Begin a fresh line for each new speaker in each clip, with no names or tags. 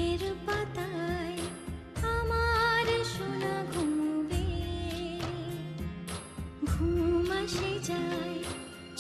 চোখের পাতায় আমার সোনা ঘুমবে, ঘুম আসে যায়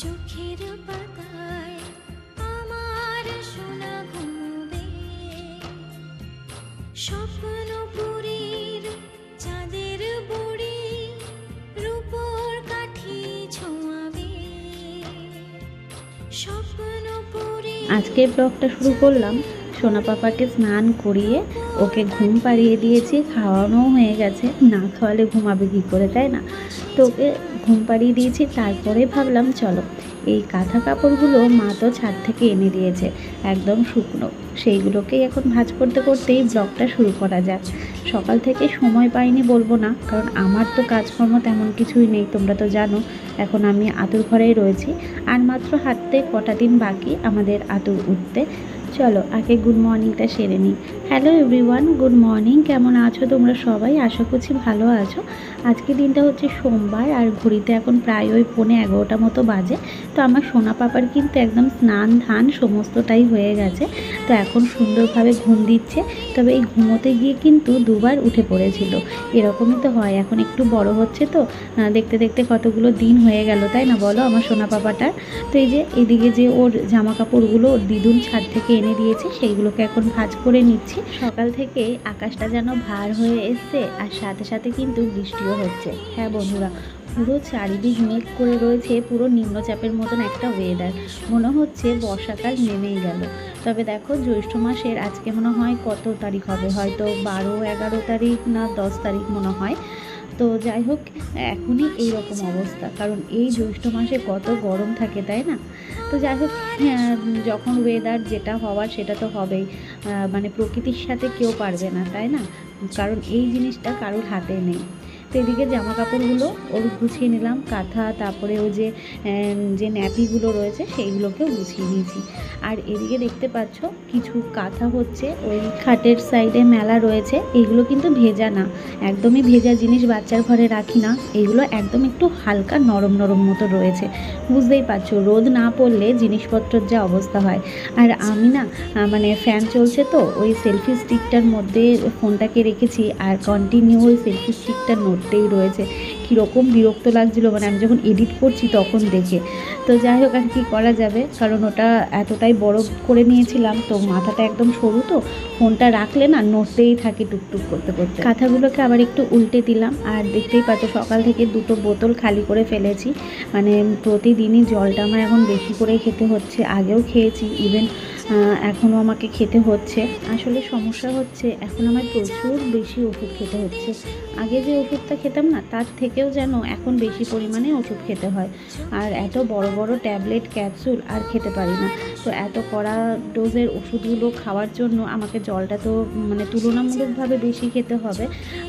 চোখের পাতায় আমার সোনা ঘুমবে, স্বপ্নপুরীর চাঁদের বুড়ি রূপোর কাঠি ছোঁয়াবে, স্বপ্নপুরী।
আজকে ব্লগটা শুরু করলাম। সোনা পাপাকে স্নান করিয়ে ওকে ঘুম পাড়িয়ে দিয়েছি, খাওয়ানোও হয়ে গেছে। না খাওয়ালে ঘুমাবে কী করে, তাই না? তো ওকে ঘুম পাড়িয়ে দিয়েছি। তারপরে ভাবলাম চলো এই কাঁথা কাপড়গুলো মা তো ছাদ থেকে এনে দিয়েছে একদম শুকনো, সেইগুলোকেই এখন ভাঁজ করতে করতেই ব্লগটা শুরু করা যাক। সকাল থেকে সময় পাইনি বলবো না, কারণ আমার তো কাজকর্ম তেমন কিছুই নেই, তোমরা তো জানো। এখন আমি আতুর ঘরেই রয়েছি, আর মাত্র হাঁটতে কটা দিন বাকি আমাদের আতুর উঠতে। চলো আগে গুড মর্নিংটা সেরে নিই। Hello everyone, good morning. কেমন আছো তোমরা সবাই? আশা করছি ভালো আছো। আজকে দিনটা হচ্ছে সোমবার, আর ঘড়িতে এখন প্রায় ওই 11:15 মতো বাজে। তো আমার সোনা পাপার কিন্তু একদম স্নান ধান সমস্তটাই হয়ে গেছে। তো এখন সুন্দরভাবে ঘুম দিচ্ছে। তবে এই ঘুমোতে গিয়ে কিন্তু দুবার উঠে পড়েছিল। এরকমই তো হয়, এখন একটু বড় হচ্ছে তো, দেখতে দেখতে কতগুলো দিন হয়ে গেল, তাই না বলো আমার সোনা পাপাটার? তো এই যে এদিকে যে ওর জামা কাপড়গুলো ওর দিদুন ছাদ থেকে এনে দিয়েছে, সেইগুলোকে এখন ভাঁজ করে নিচ্ছি। সকাল থেকে আকাশটা যেন ভার হয়ে এসছে, আর সাথে সাথে কিন্তু বৃষ্টিও হচ্ছে। হ্যাঁ বন্ধুরা, পুরো চারিদিক মেঘ করে রয়েছে, পুরো নিম্নচাপের মতন একটা ওয়েদার। মনে হচ্ছে বর্ষাকাল নেমেই গেল। তবে দেখো জ্যৈষ্ঠ মাসের আজকে মনে হয় কত তারিখ হবে, হয়তো 12-11 তারিখ না 10 তারিখ মনে হয়। তো যাই হোক, এখনই এইরকম অবস্থা, কারণ এই জ্যৈষ্ঠ মাসে কত গরম থাকে, তাই না? তো যাই হোক, যখন ওয়েদার যেটা হওয়ার সেটা তো হবেই। মানে প্রকৃতির সাথে কেউ পারবে না, তাই না? কারণ এই জিনিসটা কারোর হাতে নেই। তো এদিকে জামা কাপড়গুলো ওর গুছিয়ে নিলাম, কাঁথা, তারপরে ওই যে ন্যাপিগুলো রয়েছে সেইগুলোকেও গুছিয়ে নিয়েছি। আর এদিকে দেখতে পাচ্ছ কিছু কাঁথা হচ্ছে ওই খাটের সাইডে মেলা রয়েছে। এগুলো কিন্তু ভেজা না, একদমই ভেজা জিনিস বাচ্চার ঘরে রাখি না। এগুলো একদম একটু হালকা নরম নরম মতো রয়েছে। বুঝতেই পারছো রোদ না পড়লে জিনিসপত্রের যা অবস্থা হয়। আর আমি না মানে ফ্যান চলছে তো ওই সেলফি স্টিকটার মধ্যে ফোনটাকে রেখেছি, আর কন্টিনিউ ওই সেলফি স্টিকটা নড়তেই রয়েছে। কীরকম বিরক্ত লাগছিলো, মানে আমি যখন এডিট করছি তখন দেখে। তো যাই হোক, আর কী করা যাবে, কারণ ওটা এতটাই বড় করে নিয়েছিলাম, তো মাথাটা একদম সরু, তো ফোনটা রাখলে না নড়তেই থাকে টুকটুক করতে করতে। কাঁথাগুলোকে আবার একটু উল্টে দিলাম। আর দেখতেই পাচ্ছ সকাল থেকে 2টো বোতল খালি করে ফেলেছি। মানে প্রতিদিনই জলটা আমার এখন বেশি করে খেতে হচ্ছে, আগেও খেয়েছি, ইভেন এখনও আমাকে খেতে হচ্ছে। আসলে সমস্যা হচ্ছে এখন আমার প্রচুর বেশি ওষুধ খেতে হচ্ছে। আগে যে ওষুধটা খেতাম না, তার থেকেও যেন এখন বেশি পরিমাণে ওষুধ খেতে হয়। আর এত বড় বড় ট্যাবলেট ক্যাপসুল আর খেতে পারি না। তো এত কড়া ডোজের ওষুধগুলো খাওয়ার জন্য আমাকে জলটা তো মানে তুলনামূলকভাবে বেশি খেতে হবে।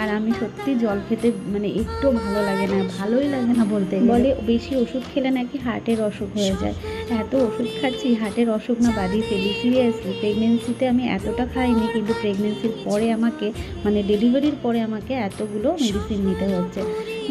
আর আমি সত্যি জল খেতে মানে একটু ভালো লাগে না, ভালোই লাগে না বলতে বলে। বেশি ওষুধ খেলে নাকি হার্টের অসুখ হয়ে যায়। এত ওষুধ খাচ্ছি, হার্টের অসুখ না বাড়িয়ে ফেলি সিরিয়াসলি। প্রেগনেন্সিতে আমি এতটা খাইনি, কিন্তু প্রেগনেন্সির পরে আমাকে মানে ডেলিভারির পরে আমাকে এতগুলো মেডিসিন নিতে হচ্ছে।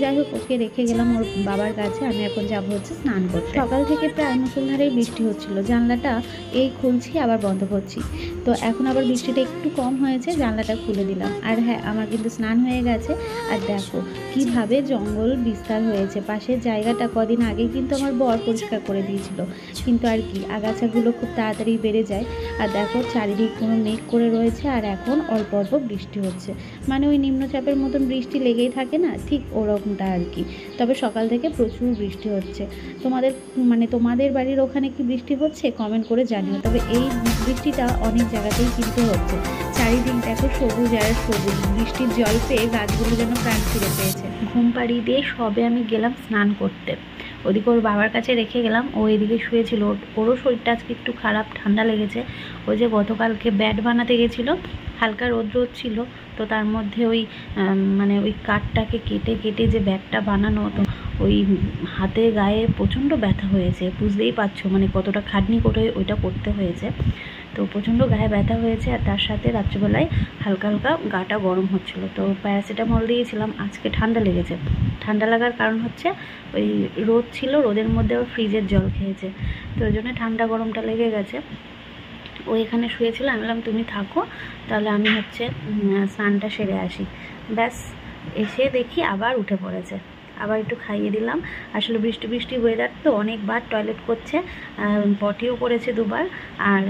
যাই হোক, ওকে রেখে গেলাম ওর বাবার কাছে। আমি এখন যাবো হচ্ছে স্নান করতে। সকাল থেকে প্রায় মুষলধারেই বৃষ্টি হচ্ছিল, জানলাটা এই খুলছি আবার বন্ধ করছি। তো এখন আবার বৃষ্টিটা একটু কম হয়েছে, জানলাটা খুলে দিলাম। আর হ্যাঁ, আমার কিন্তু স্নান হয়ে গেছে। আর দেখো কিভাবে জঙ্গল বিস্তার হয়েছে পাশের জায়গাটা। কদিন আগে কিন্তু আমার বর পরিষ্কার করে দিয়েছিল, কিন্তু আর কি আগাছাগুলো খুব তাড়াতাড়ি বেড়ে যায়। আর দেখো চারিদিক কোনো মেঘ করে রয়েছে, আর এখন অল্প অল্প বৃষ্টি হচ্ছে। মানে ওই নিম্নচাপের মতন বৃষ্টি লেগেই থাকে না, ঠিক ওরকমটা আর কি। তবে সকাল থেকে প্রচুর বৃষ্টি হচ্ছে। তোমাদের বাড়ির ওখানে কি বৃষ্টি হচ্ছে কমেন্ট করে জানিও। তবে এই বৃষ্টিটা অনেক জায়গাতেই কিন্তু হচ্ছে। চারিদিক দেখো সবুজ আর সবুজ, বৃষ্টির জল পেয়ে গাছগুলো যেন প্রাণ ফিরে পেয়েছে। ঘুম পাড়িয়ে দিয়ে সবে আমি গেলাম স্নান করতে। ওদিকে ওর বাবার কাছে রেখে গেলাম, ও এদিকে শুয়েছিল। ওরও শরীরটা আজকে একটু খারাপ, ঠান্ডা লেগেছে। ওই যে গতকালকে ব্যাট বানাতে গেছিলো, হালকা রোদ ছিল, তো তার মধ্যে ওই মানে ওই কাঠটাকে কেটে কেটে যে ব্যাগটা বানানো, তো ওই হাতে গায়ে প্রচণ্ড ব্যথা হয়েছে। বুঝতেই পারছো মানে কতটা খাটনি করে ওইটা করতে হয়েছে। তো প্রচণ্ড গায়ে ব্যথা হয়েছে, আর তার সাথে রাত্রিবেলায় হালকা হালকা গাটা গরম হচ্ছিলো। তো প্যারাসিটামল দিয়েছিলাম। আজকে ঠান্ডা লেগেছে। ঠান্ডা লাগার কারণ হচ্ছে ওই রোদ ছিল, রোদের মধ্যে ওর ফ্রিজের জল খেয়েছে, তো ওই জন্য ঠান্ডা গরমটা লেগে গেছে। ও এখানে শুয়েছিল, আমি বললাম তুমি থাকো, তাহলে আমি হচ্ছে স্নানটা সেরে আসি। ব্যাস, এসে দেখি আবার উঠে পড়েছে। আবার একটু খাইয়ে দিলাম। আসলে বৃষ্টি বৃষ্টি ওয়েদার তো, অনেকবার টয়লেট করছে, পটিও করেছে 2বার। আর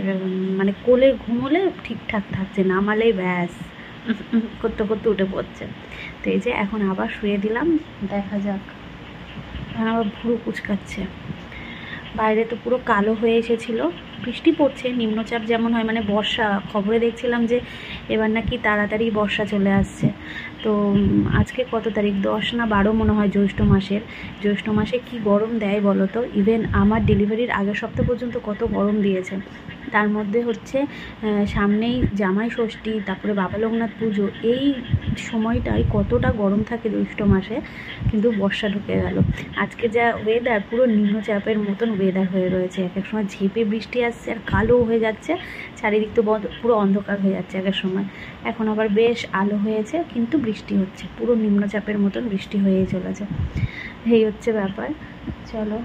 মানে কোলে ঘুমোলে ঠিকঠাক থাকছে, নামালেই ব্যাস করতে করতে উঠে পড়ছে। তো এই যে এখন আবার শুয়ে দিলাম, দেখা যাক। এখন আবার ভুরু কুচকাচ্ছে। বাইরে তো পুরো কালো হয়ে এসেছিলো, বৃষ্টি পড়ছে, নিম্নচাপ যেমন হয়, মানে বর্ষা, খবরে দেখছিলাম যে এবার নাকি তাড়াতাড়ি বর্ষা চলে আসছে। তো আজকে কত তারিখ, 10 না 12 মনে হয় জ্যৈষ্ঠ মাসের। জ্যৈষ্ঠ মাসে কি গরম দেয় বলো তো, ইভেন আমার ডেলিভারির আগের সপ্তাহ পর্যন্ত কত গরম দিয়েছে। তার মধ্যে হচ্ছে সামনেই জামাই ষষ্ঠী, তারপরে বাবা লোকনাথ পুজো, এই সময়টায় কতটা গরম থাকে জ্যৈষ্ঠ মাসে। কিন্তু বর্ষা ঢুকে গেল। আজকে যা ওয়েদার, পুরো নিম্নচাপের মতন ওয়েদার হয়ে রয়েছে। এক এক সময় ঝেঁপে বৃষ্টি আসছে আর কালো হয়ে যাচ্ছে, চারিদিক তো পুরো অন্ধকার হয়ে যাচ্ছে এক এক সময়। এখন আবার বেশ আলো হয়েছে, কিন্তু বৃষ্টি হচ্ছে, পুরো নিম্নচাপের মতন বৃষ্টি হয়েই চলেছে। এই হচ্ছে ব্যাপার। চলো,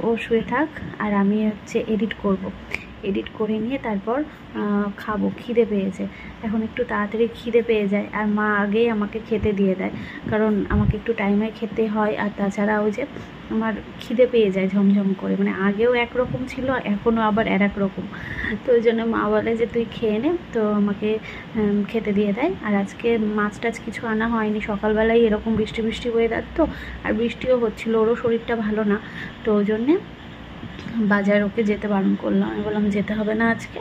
ও শুয়ে থাক, আর আমি হচ্ছে এডিট করব। এডিট করে নিয়ে তারপর খাবো, খিদে পেয়েছে। এখন একটু তাড়াতাড়ি খিদে পেয়ে যায়, আর মা আগেই আমাকে খেতে দিয়ে দেয়, কারণ আমাকে একটু টাইমে খেতে হয়। আর তাছাড়া ওই যে আমার খিদে পেয়ে যায় ঝমঝম করে, মানে আগেও একরকম ছিল, এখনও আবার এক রকম। তো ওই জন্য মা বলে যে তুই খেয়ে নে, তো আমাকে খেতে দিয়ে দেয়। আর আজকে মাছ টাছ কিছু আনা হয়নি, সকালবেলায় এরকম বৃষ্টি বৃষ্টি ওয়েদার তো, আর বৃষ্টিও হচ্ছিলো, ওরও শরীরটা ভালো না। তো ওই জন্যে বাজার ওকে যেতে বারণ করলাম, আমি বললাম যেতে হবে না আজকে।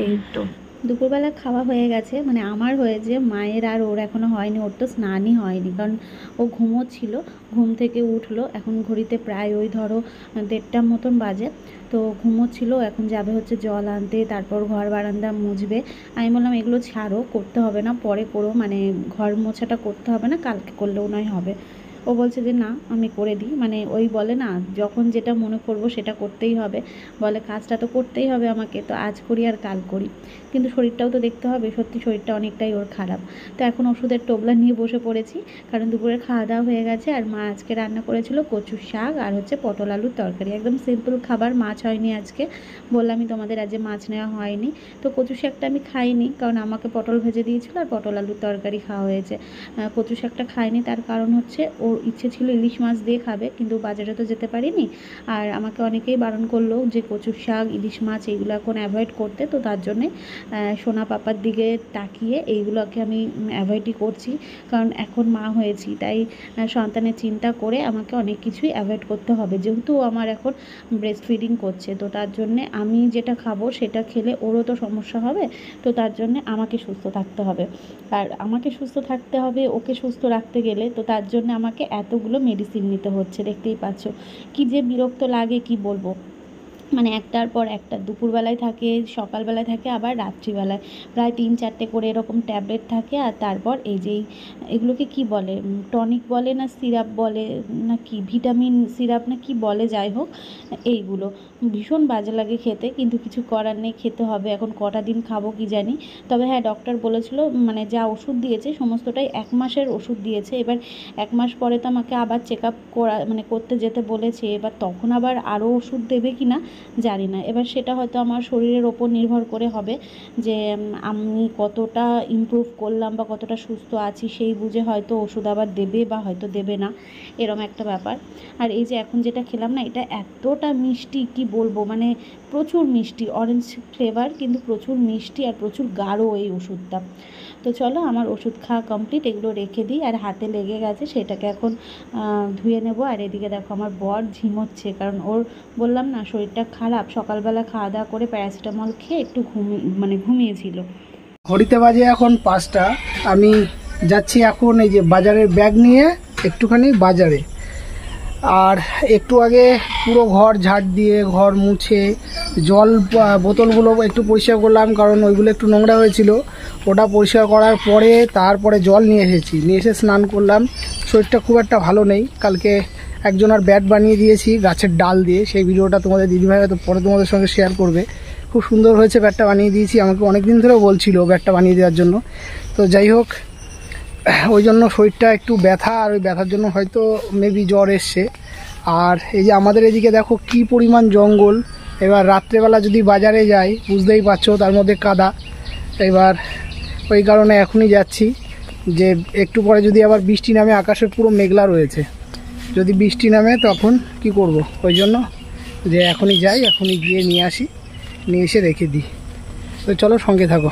এই তো দুপুরবেলা খাওয়া হয়ে গেছে, মানে আমার হয়েছে, মায়ের আর ওর এখনও হয়নি। ওর তো স্নানই হয়নি, কারণ ও ঘুমোচ্ছিল, ঘুম থেকে উঠলো। এখন ঘড়িতে প্রায় ওই ধরো 1:30 মতন বাজে। তো ঘুমোচ্ছিল, এখন যাবে হচ্ছে জল আনতে, তারপর ঘর বারান্দা মুছবে। আমি বললাম এগুলো ছাড়ো, করতে হবে না, পরে করো, মানে ঘর মোছাটা করতে হবে না, কালকে করলেও নয় হবে। ও বলছে যে না আমি করে দিই, মানে ওই বলে না, যখন যেটা মনে করবো সেটা করতেই হবে, বলে কাজটা তো করতেই হবে আমাকে, তো আজ করি আর কাল করি। কিন্তু শরীরটাও তো দেখতে হবে, সত্যি শরীরটা অনেকটাই ওর খারাপ। তো এখন ওষুধের টোপলা নিয়ে বসে পড়েছি, কারণ দুপুরে খাওয়া দাওয়া হয়ে গেছে। আর মা আজকে রান্না করেছিল কচুর শাক আর হচ্ছে পটল আলুর তরকারি, একদম সিম্পল খাবার। মাছ হয়নি আজকে, বললামই তোমাদের আজকে মাছ নেওয়া হয়নি। তো কচু শাকটা আমি খাইনি, কারণ আমাকে পটল ভেজে দিয়েছিল আর পটল আলুর তরকারি খাওয়া হয়েছে। কচু শাকটা খাইনি, তার কারণ হচ্ছে ওর ইচ্ছে ছিল ইলিশ মাছ দিয়ে খাবে, কিন্তু বাজারে তো যেতে পারিনি। আর আমাকে অনেকেই বারণ করলো যে কচুর শাক, ইলিশ মাছ এইগুলো এখন অ্যাভয়েড করতে, তো তার জন্যে সোনা পাপার দিকে তাকিয়ে এইগুলোকে আমি অ্যাভয়েডই করছি। কারণ এখন মা হয়েছি, তাই সন্তানের চিন্তা করে আমাকে অনেক কিছুই অ্যাভয়েড করতে হবে, যেহেতু আমার এখন ব্রেস্ট ফিডিং করছে। তো তার জন্যে আমি যেটা খাবো সেটা খেলে ওরও তো সমস্যা হবে, তো তার জন্যে আমাকে সুস্থ থাকতে হবে। আর আমাকে সুস্থ থাকতে হবে, ওকে সুস্থ রাখতে গেলে, তো তার জন্য আমাকে এতগুলো মেডিসিন নিতে হচ্ছে, দেখতেই পাচ্ছ। কি যে বিরক্ত লাগে কি বলবো, মানে একটার পর একটা, দুপুরবেলায় থাকে, সকালবেলায় থাকে, আবার রাত্রিবেলায় প্রায় 3-4টে করে এরকম ট্যাবলেট থাকে। আর তারপর এই যে এগুলোকে কি বলে, টনিক বলে না সিরাপ বলে না কি, ভিটামিন সিরাপ না কি বলে, যাই হোক এইগুলো ভীষণ বাজে লাগে খেতে, কিন্তু কিছু করার নেই, খেতে হবে। এখন কটা দিন খাবো কি জানি। তবে হ্যাঁ, ডক্টর বলেছিল, মানে যা ওষুধ দিয়েছে সমস্তটাই 1 মাসের ওষুধ দিয়েছে। এবার 1 মাস পরে তো আমাকে আবার চেক আপ করা, মানে করতে যেতে বলেছে। এবার তখন আবার আরও ওষুধ দেবে কি না জানি না। এবার সেটা হয়তো আমার শরীরের ওপর নির্ভর করে হবে, যে আমি কতটা ইমপ্রুভ করলাম বা কতটা সুস্থ আছি, সেই বুঝে হয়তো ওষুধ আবার দেবে বা হয়তো দেবে না, এরম একটা ব্যাপার। আর এই যে এখন যেটা খেলাম না, এটা এতটা মিষ্টি কি বলবো, মানে প্রচুর মিষ্টি, অরেঞ্জ ফ্লেভার, কিন্তু প্রচুর মিষ্টি আর প্রচুর গাঢ় এই ওষুধটা। তো চলো, আমার ওষুধ খাওয়া কমপ্লিট, এগুলো রেখে দিই। আর হাতে লেগে গেছে, সেটাকে এখন ধুয়ে নেব। আর এদিকে দেখো আমার বর ঝিমোচ্ছে, কারণ ওর বললাম না শরীরটা খারাপ, সকালবেলা খাওয়া দাওয়া করে প্যারাসিটামল খেয়ে একটু ঘুমিয়েছিল।
ঘড়িতে বাজে এখন 5টা। আমি যাচ্ছি এখন এই যে বাজারের ব্যাগ নিয়ে একটুখানি বাজারে। আর একটু আগে পুরো ঘর ঝাড় দিয়ে, ঘর মুছে, জল বোতলগুলো একটু পরিষ্কার করলাম, কারণ ওইগুলো একটু নোংরা হয়েছিল। ওটা পরিষ্কার করার পরে তারপরে জল নিয়ে এসে স্নান করলাম। শরীরটা খুব একটা ভালো নেই, কালকে একজনের ব্যাট বানিয়ে দিয়েছি গাছের ডাল দিয়ে, সেই ভিডিওটা তোমাদের দিদিভাই হয়তো পরে তোমাদের সঙ্গে শেয়ার করবে। খুব সুন্দর হয়েছে, ব্যাটটা বানিয়ে দিয়েছি, আমাকে অনেক দিন ধরেও বলছিল ব্যাটটা বানিয়ে দেওয়ার জন্য। তো যাই হোক, ওই জন্য শরীরটা একটু ব্যথা, আর ওই ব্যথার জন্য হয়তো মেবি জ্বর এসছে। আর এই যে আমাদের এদিকে দেখো কি পরিমাণ জঙ্গল, এবার রাত্রেবেলা যদি বাজারে যাই বুঝতেই পারছো তার মধ্যে কাদা, এবার ওই কারণে এখনই যাচ্ছি যে একটু পরে যদি আবার বৃষ্টি নামে, আকাশে পুরো মেঘলা রয়েছে, যদি বৃষ্টি নামে তখন কি করব, ওই জন্য যে এখনই যাই, এখনই গিয়ে নিয়ে আসি, নিয়ে এসে রেখে দিই। তো চলো সঙ্গে থাকো।